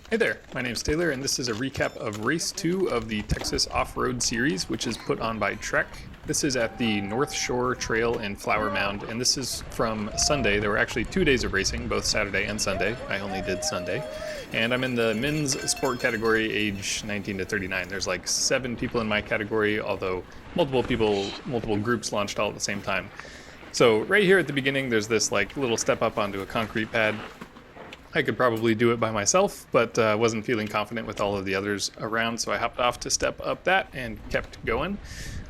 Hey there, my name's Taylor, and this is a recap of Race 2 of the Texas Off-Road Series, which is put on by Trek. This is at the Northshore Trail in Flower Mound, and this is from Sunday. There were actually 2 days of racing, both Saturday and Sunday. I only did Sunday. And I'm in the men's sport category, age 19 to 39. There's like 7 people in my category, although multiple groups launched all at the same time. So right here at the beginning, there's this like little step up onto a concrete pad. I could probably do it by myself, but wasn't feeling confident with all of the others around, so I hopped off to step up that and kept going.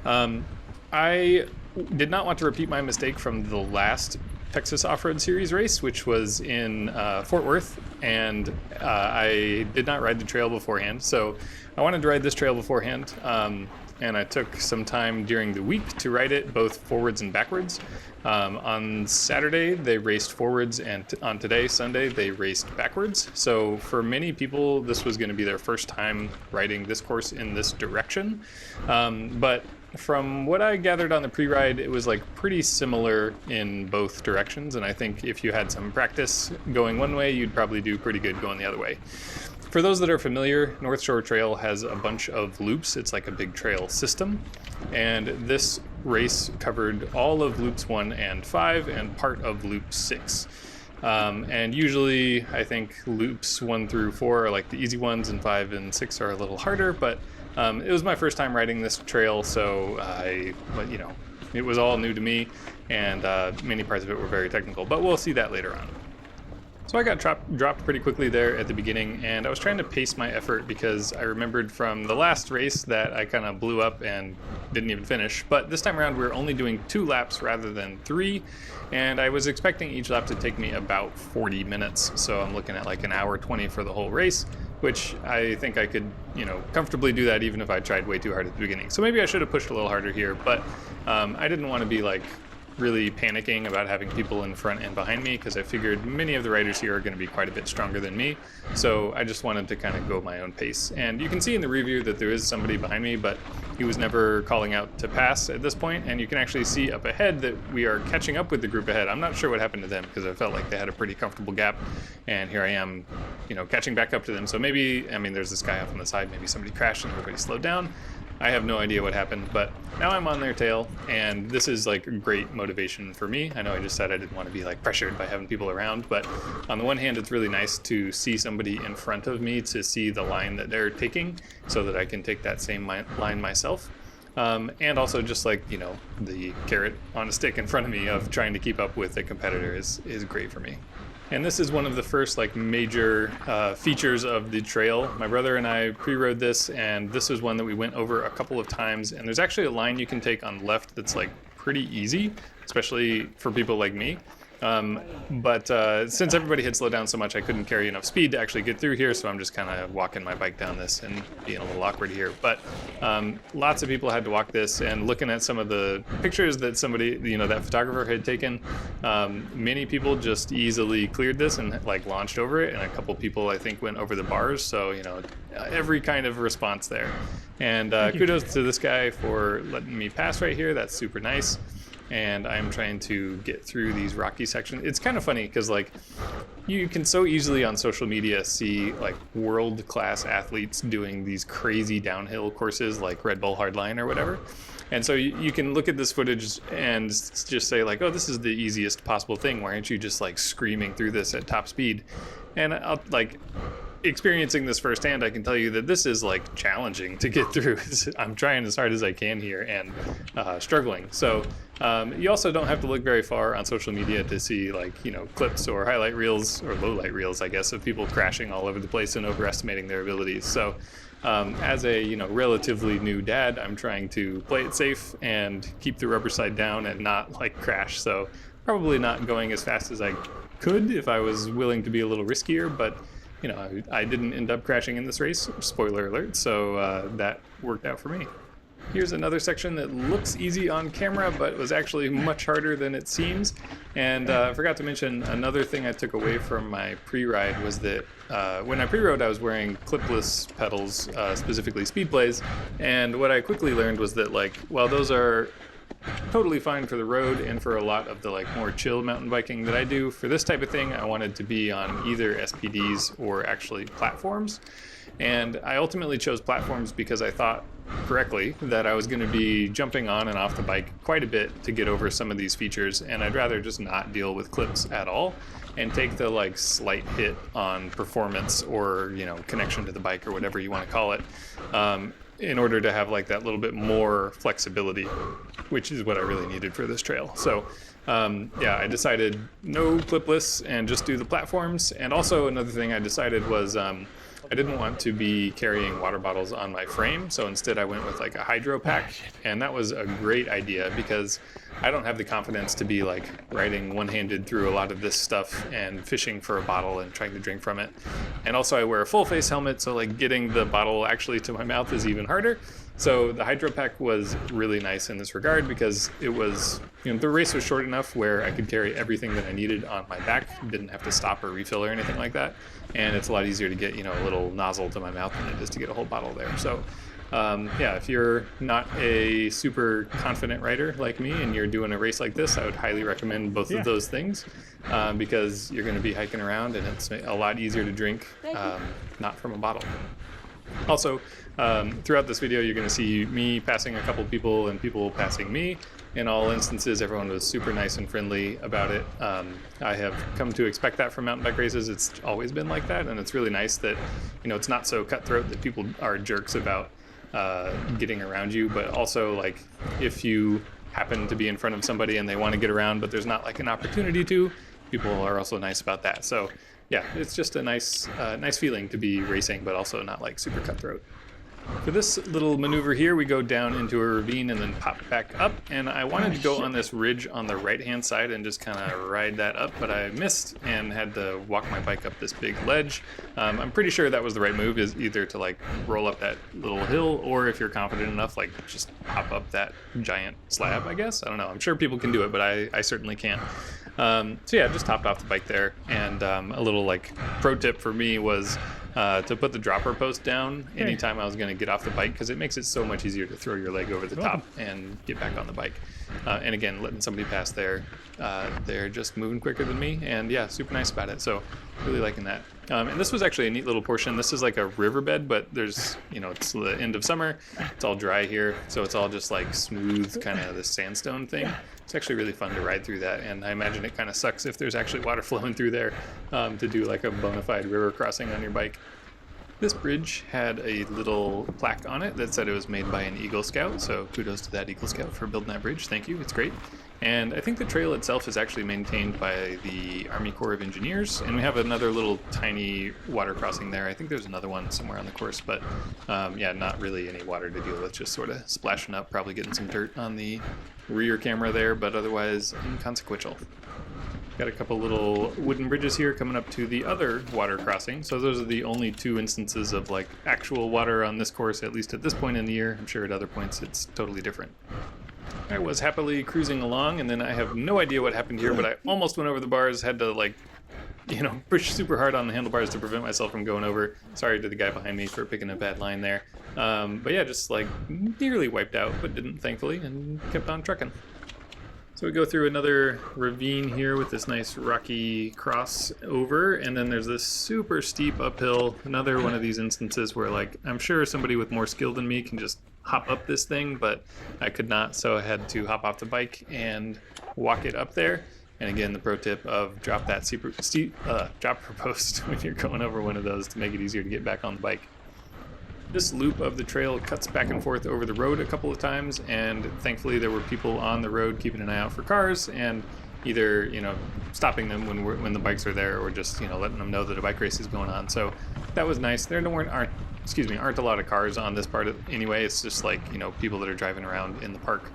I did not want to repeat my mistake from the last Texas Off-Road Series race, which was in Fort Worth, and I did not ride the trail beforehand, so I wanted to ride this trail beforehand. And I took some time during the week to ride it both forwards and backwards. On Saturday, they raced forwards, and on today, Sunday, they raced backwards. So for many people, this was going to be their first time riding this course in this direction. But from what I gathered on the pre-ride, it was like pretty similar in both directions. And I think if you had some practice going one way, you'd probably do pretty good going the other way. For those that are familiar, Northshore Trail has a bunch of loops. It's like a big trail system. And this race covered all of loops 1 and 5 and part of loop 6. And usually I think loops 1 through 4 are like the easy ones, and 5 and 6 are a little harder, but it was my first time riding this trail, so it was all new to me, and many parts of it were very technical, but we'll see that later on. So I got dropped pretty quickly there at the beginning, and I was trying to pace my effort because I remembered from the last race that I kind of blew up and didn't even finish. But this time around, we were only doing 2 laps rather than 3, and I was expecting each lap to take me about 40 minutes. So I'm looking at like an hour 20 for the whole race, which I think I could, comfortably do that even if I tried way too hard at the beginning. So maybe I should have pushed a little harder here, but I didn't want to be like really panicking about having people in front and behind me, because I figured many of the riders here are going to be quite a bit stronger than me, so I just wanted to kind of go my own pace. And you can see in the review that there is somebody behind me, but he was never calling out to pass at this point, and you can actually see up ahead that we are catching up with the group ahead. I'm not sure what happened to them, because I felt like they had a pretty comfortable gap, and here I am, catching back up to them. So maybe, there's this guy up on the side, maybe somebody crashed and everybody slowed down. I have no idea what happened, but now I'm on their tail, and this is like great motivation for me. I know I just said I didn't want to be like pressured by having people around, but on the one hand, it's really nice to see somebody in front of me, to see the line that they're taking so that I can take that same line myself. And also just like, the carrot on a stick in front of me of trying to keep up with a competitor is great for me. And this is one of the first major features of the trail. My brother and I pre-rode this, and this was one that we went over a couple of times. And there's actually a line you can take on the left that's like pretty easy, especially for people like me. But since everybody had slowed down so much, I couldn't carry enough speed to actually get through here, so I'm just kind of walking my bike down this and being a little awkward here. But lots of people had to walk this, and looking at some of the pictures that somebody, that photographer had taken, many people just easily cleared this and launched over it, and a couple people I think went over the bars, so every kind of response there. And kudos to this guy for letting me pass right here. That's super nice. And I'm trying to get through these rocky sections. It's kind of funny because you can so easily on social media see world-class athletes doing these crazy downhill courses like Red Bull Hardline or whatever. And so you can look at this footage and just say oh, this is the easiest possible thing. Why aren't you just screaming through this at top speed? And I'll experiencing this firsthand, I can tell you that this is challenging to get through. I'm trying as hard as I can here and struggling. So you also don't have to look very far on social media to see clips or highlight reels or low light reels, I guess, of people crashing all over the place and overestimating their abilities. So as a relatively new dad, I'm trying to play it safe and keep the rubber side down and not crash. So probably not going as fast as I could if I was willing to be a little riskier, but I didn't end up crashing in this race, spoiler alert, so that worked out for me. Here's another section that looks easy on camera, but was actually much harder than it seems. And I forgot to mention another thing I took away from my pre-ride was that when I pre-rode, I was wearing clipless pedals, specifically speed plays. And what I quickly learned was that while those are totally fine for the road and for a lot of the like more chill mountain biking that I do. For this type of thing, I wanted to be on either SPDs or actually platforms. And I ultimately chose platforms because I thought correctly that I was going to be jumping on and off the bike quite a bit to get over some of these features, and I'd rather just not deal with clips at all and take the like slight hit on performance or, you know, connection to the bike or whatever you want to call it, in order to have like that little bit more flexibility, which is what I really needed for this trail. So yeah, I decided no clipless and just do the platforms. And also another thing I decided was I didn't want to be carrying water bottles on my frame, so instead I went with like a hydro pack, and that was a great idea because I don't have the confidence to be like riding one-handed through a lot of this stuff and fishing for a bottle and trying to drink from it. And also I wear a full face helmet, so like getting the bottle actually to my mouth is even harder. So the hydro pack was really nice in this regard because it was, you know, the race was short enough where I could carry everything that I needed on my back, didn't have to stop or refill or anything like that. And it's a lot easier to get, you know, a little nozzle to my mouth than it is to get a whole bottle there. So yeah, if you're not a super confident rider like me and you're doing a race like this, I would highly recommend both of those things because you're going to be hiking around and it's a lot easier to drink, not from a bottle. Also, throughout this video, you're going to see me passing a couple people and people passing me. In all instances, everyone was super nice and friendly about it. I have come to expect that from mountain bike races. It's always been like that, and it's really nice that, you know, it's not so cutthroat that people are jerks about getting around you, but also like if you happen to be in front of somebody and they want to get around, but there's not like an opportunity to, people are also nice about that. So yeah, it's just a nice feeling to be racing, but also not like super cutthroat. For this little maneuver here, we go down into a ravine and then pop back up, and I wanted to go on this ridge on the right-hand side and just kind of ride that up, but I missed and had to walk my bike up this big ledge. I'm pretty sure that was the right move, is either to like roll up that little hill, or if you're confident enough, like just hop up that giant slab, I guess. I don't know. I'm sure people can do it, but I certainly can't. So yeah, just hopped off the bike there, and a little like pro tip for me was to put the dropper post down anytime I was going to get off the bike, because it makes it so much easier to throw your leg over the top and get back on the bike. And again, letting somebody pass there, they're just moving quicker than me, and yeah, super nice about it. So really liking that. And this was actually a neat little portion. This is like a riverbed, but there's, you know, it's the end of summer. It's all dry here, so it's all just like smooth, kind of the sandstone thing. It's actually really fun to ride through that, and I imagine it kind of sucks if there's actually water flowing through there to do like a bona fide river crossing on your bike. This bridge had a little plaque on it that said it was made by an Eagle Scout, so kudos to that Eagle Scout for building that bridge. Thank you, it's great. And I think the trail itself is actually maintained by the Army Corps of Engineers, and we have another little tiny water crossing there. I think there's another one somewhere on the course, but yeah, not really any water to deal with, just sort of splashing up, probably getting some dirt on the rear camera there, but otherwise inconsequential. Got a couple little wooden bridges here coming up to the other water crossing. So those are the only two instances of like actual water on this course, at least at this point in the year. I'm sure at other points it's totally different. I was happily cruising along, and then I have no idea what happened here, but I almost went over the bars, had to like, you know, push super hard on the handlebars to prevent myself from going over. Sorry to the guy behind me for picking a bad line there. But yeah, just like nearly wiped out, but didn't, thankfully, and kept on trucking. So we go through another ravine here with this nice rocky crossover, and then there's this super steep uphill, another one of these instances where like I'm sure somebody with more skill than me can just hop up this thing, but I could not, so I had to hop off the bike and walk it up there. And again, the pro tip of drop that super steep dropper post when you're going over one of those to make it easier to get back on the bike. This loop of the trail cuts back and forth over the road a couple of times, and thankfully there were people on the road keeping an eye out for cars and either, you know, stopping them when the bikes are there, or just, you know, letting them know that a bike race is going on. So that was nice. There aren't a lot of cars on this part anyway. It's just like, you know, people that are driving around in the park.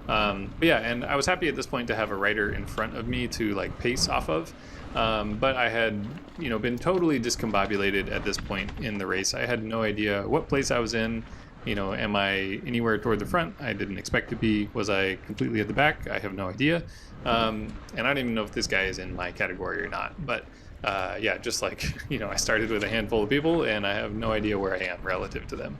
But yeah, and I was happy at this point to have a rider in front of me to like pace off of. But I had, you know, been totally discombobulated at this point in the race. I had no idea what place I was in. You know, am I anywhere toward the front? I didn't expect to be. Was I completely at the back? I have no idea. And I don't even know if this guy is in my category or not. But yeah, just like, you know, I started with a handful of people and I have no idea where I am relative to them.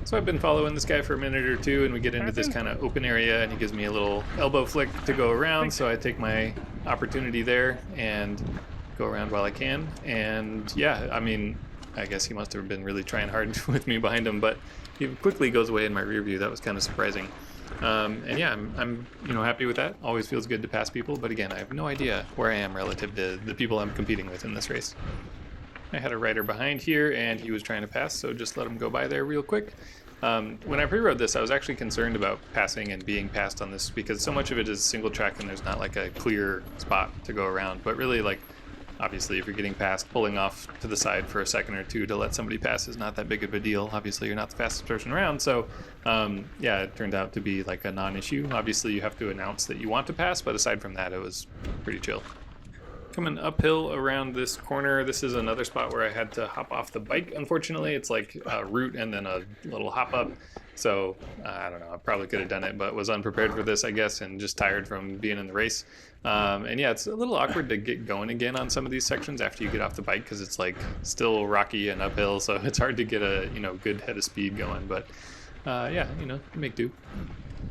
So I've been following this guy for a minute or two, and we get into this kind of open area, and he gives me a little elbow flick to go around, so I take my opportunity there and go around while I can. And yeah, I mean, I guess he must have been really trying hard with me behind him, but he quickly goes away in my rear view. That was kind of surprising. And yeah, I'm happy with that. Always feels good to pass people, but again, I have no idea where I am relative to the people I'm competing with in this race. I had a rider behind here, and he was trying to pass, so just let him go by there real quick. When I pre-rode this, I was actually concerned about passing and being passed on this because so much of it is single track and there's not like a clear spot to go around. But really, like, obviously, if you're getting passed, pulling off to the side for a second or two to let somebody pass is not that big of a deal. Obviously, you're not the fastest person around, so yeah, it turned out to be like a non-issue. Obviously, you have to announce that you want to pass, but aside from that, it was pretty chill. Coming uphill around this corner, this is another spot where I had to hop off the bike. Unfortunately, it's like a route and then a little hop up. So I don't know, I probably could have done it, but was unprepared for this, I guess, and just tired from being in the race. And yeah, it's a little awkward to get going again on some of these sections after you get off the bike because it's like still rocky and uphill, so it's hard to get a good head of speed going. But yeah, make do.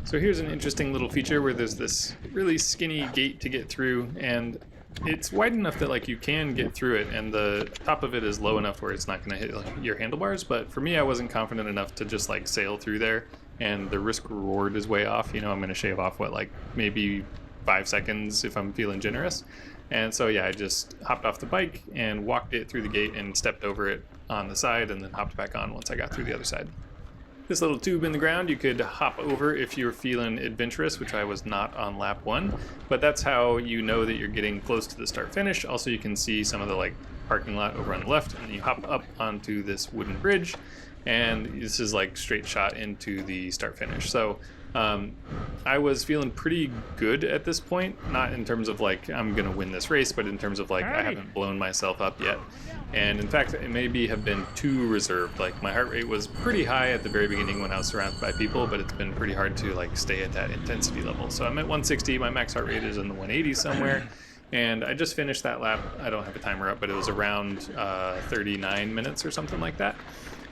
So here's an interesting little feature where there's this really skinny gate to get through, and it's wide enough that like you can get through it, and the top of it is low enough where it's not going to hit like, your handlebars. But for me, I wasn't confident enough to just like sail through there, and the risk reward is way off. I'm going to shave off what, like maybe 5 seconds if I'm feeling generous. And so yeah, I just hopped off the bike and walked it through the gate and stepped over it on the side, and then hopped back on once I got through the other side. This little tube in the ground you could hop over if you're feeling adventurous, which I was not on lap 1, but that's how you know that you're getting close to the start finish. Also, you can see some of the like parking lot over on the left, and you hop up onto this wooden bridge, and this is like straight shot into the start finish. So I was feeling pretty good at this point, not in terms of like I'm gonna win this race, but in terms of like I haven't blown myself up yet. And in fact, it maybe have been too reserved. Like my heart rate was pretty high at the very beginning when I was surrounded by people, but it's been pretty hard to like stay at that intensity level. So I'm at 160, my max heart rate is in the 180s somewhere. And I just finished that lap. I don't have a timer up, but it was around 39 minutes or something like that.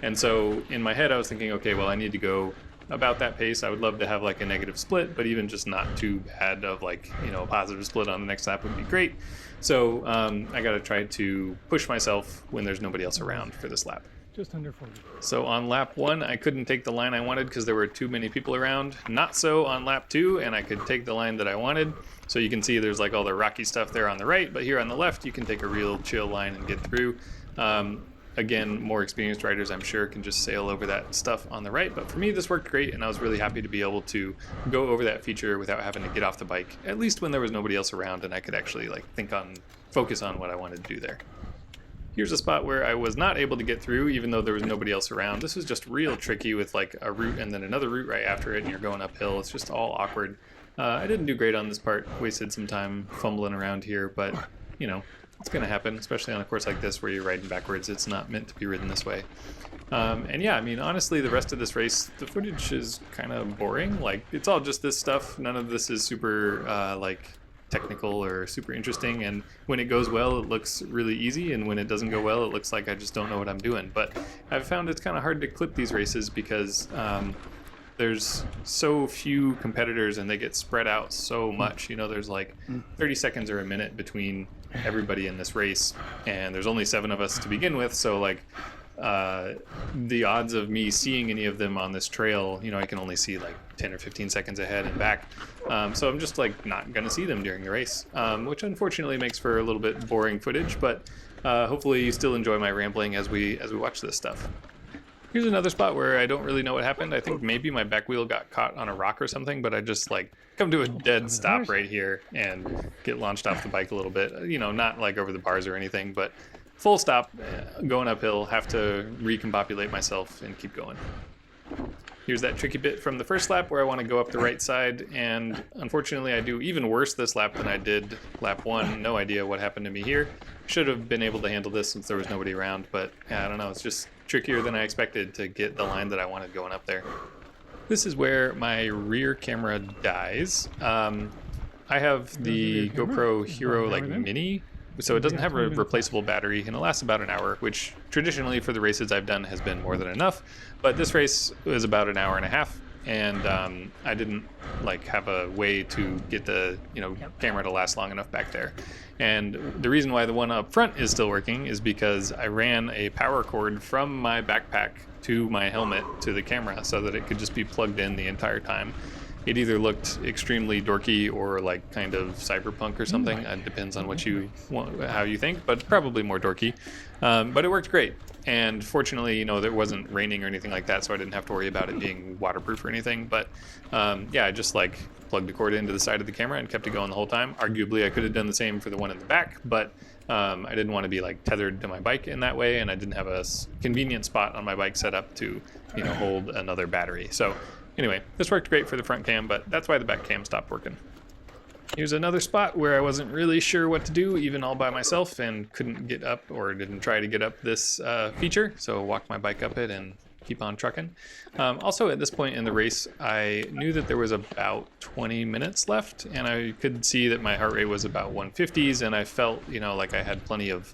And so in my head, I was thinking, okay, well, I need to go about that pace. I would love to have like a negative split, but even just not too bad of like, a positive split on the next lap would be great. So I got to try to push myself when there's nobody else around for this lap. Just under 40. So on lap 1, I couldn't take the line I wanted because there were too many people around. Not so on lap 2, and I could take the line that I wanted. So you can see there's like all the rocky stuff there on the right, but here on the left, you can take a real chill line and get through. Again, more experienced riders, I'm sure, can just sail over that stuff on the right. But for me, this worked great, and I was really happy to be able to go over that feature without having to get off the bike, at least when there was nobody else around, and I could actually like focus on what I wanted to do there. Here's a spot where I was not able to get through, even though there was nobody else around. This was just real tricky with like a route and then another route right after it, and you're going uphill. It's just all awkward. I didn't do great on this part. Wasted some time fumbling around here, but it's going to happen, especially on a course like this where you're riding backwards. It's not meant to be ridden this way. And yeah, I mean, honestly, the rest of this race, the footage is kind of boring. Like, it's all just this stuff. None of this is super, technical or super interesting. And when it goes well, it looks really easy. And when it doesn't go well, it looks like I just don't know what I'm doing. But I've found it's kind of hard to clip these races because there's so few competitors and they get spread out so much. There's like 30 seconds or a minute between everybody in this race, and there's only 7 of us to begin with, so like the odds of me seeing any of them on this trail, I can only see like 10 or 15 seconds ahead and back, so I'm just like not gonna see them during the race, which unfortunately makes for a little bit boring footage, but hopefully you still enjoy my rambling as we watch this stuff. Here's another spot where I don't really know what happened. I think maybe my back wheel got caught on a rock or something, but I just like come to a dead stop right here and get launched off the bike a little bit. Not like over the bars or anything, but full stop, going uphill, have to recombobulate myself and keep going. Here's that tricky bit from the first lap where I want to go up the right side, and unfortunately I do even worse this lap than I did lap 1. No idea what happened to me here. Should have been able to handle this since there was nobody around, but I don't know, it's just trickier than I expected to get the line that I wanted going up there. This is where my rear camera dies. I have the GoPro Hero like Mini so it doesn't have a replaceable battery, and it lasts about an hour, which traditionally for the races I've done has been more than enough. But this race was about an hour and a half, and I didn't like have a way to get the camera to last long enough back there. And the reason why the one up front is still working is because I ran a power cord from my backpack to my helmet to the camera so that it could just be plugged in the entire time. It either looked extremely dorky or like kind of cyberpunk or something. It depends on what you want, how you think, but probably more dorky. But it worked great. And fortunately, there wasn't raining or anything like that, so I didn't have to worry about it being waterproof or anything. But yeah, I just like plugged the cord into the side of the camera and kept it going the whole time. Arguably, I could have done the same for the one in the back, but I didn't want to be like tethered to my bike in that way, and I didn't have a convenient spot on my bike set up to hold another battery. So anyway, this worked great for the front cam, but that's why the back cam stopped working. Here's another spot where I wasn't really sure what to do, even all by myself, and couldn't get up or didn't try to get up this feature, so walked my bike up it and keep on trucking. Also, at this point in the race, I knew that there was about 20 minutes left, and I could see that my heart rate was about 150s, and I felt, like I had plenty of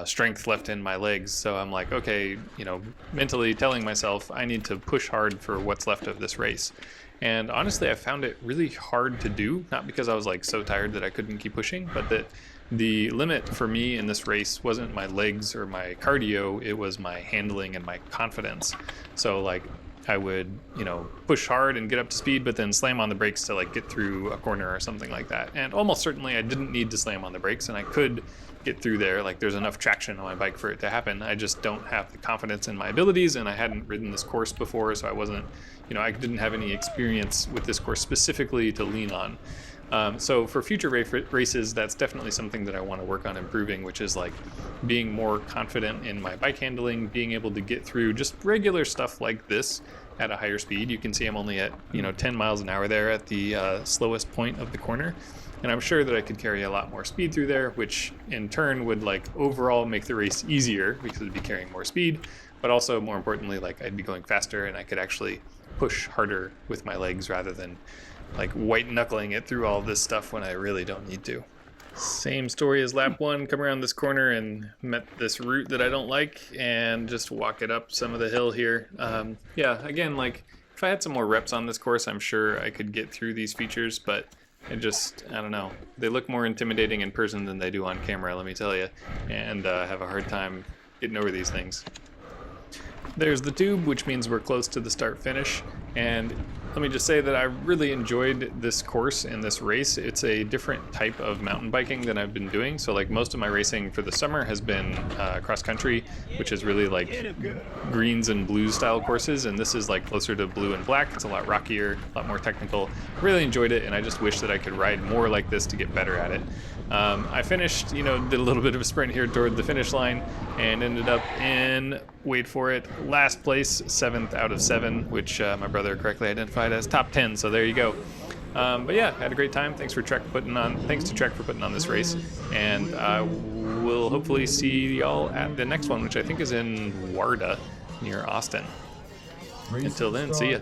strength left in my legs. So I'm like, okay, mentally telling myself I need to push hard for what's left of this race. And honestly, I found it really hard to do, not because I was like so tired that I couldn't keep pushing, but that the limit for me in this race wasn't my legs or my cardio, it was my handling and my confidence. So like I would, push hard and get up to speed, but then slam on the brakes to like get through a corner or something like that. And almost certainly I didn't need to slam on the brakes, and I could get through there. Like there's enough traction on my bike for it to happen. I just don't have the confidence in my abilities, and I hadn't ridden this course before, so I wasn't, I didn't have any experience with this course specifically to lean on. So for future races, that's definitely something that I want to work on improving, which is like being more confident in my bike handling, being able to get through just regular stuff like this at a higher speed. You can see I'm only at 10 miles an hour there at the slowest point of the corner, and I'm sure that I could carry a lot more speed through there, which in turn would like overall make the race easier because I'd be carrying more speed, but also more importantly, like I'd be going faster and I could actually push harder with my legs rather than like white knuckling it through all this stuff when I really don't need to. Same story as lap one, come around this corner and met this route that I don't like and just walk it up some of the hill here. Yeah, again, like if I had some more reps on this course, I'm sure I could get through these features, but I don't know. They look more intimidating in person than they do on camera, let me tell you, and have a hard time getting over these things. There's the tube, which means we're close to the start finish, and let me just say that I really enjoyed this course and this race. It's a different type of mountain biking than I've been doing. So like most of my racing for the summer has been cross country, which is really like greens and blues style courses, and this is like closer to blue and black. It's a lot rockier, a lot more technical. I really enjoyed it, and I just wish that I could ride more like this to get better at it. I finished, did a little bit of a sprint here toward the finish line and ended up in, wait for it, last place, 7th out of 7, which my brother correctly identified as top 10, so there you go. But yeah, had a great time. Thanks to Trek for putting on this race, and we'll hopefully see y'all at the next one, which I think is in Warda near Austin. Until then, see ya.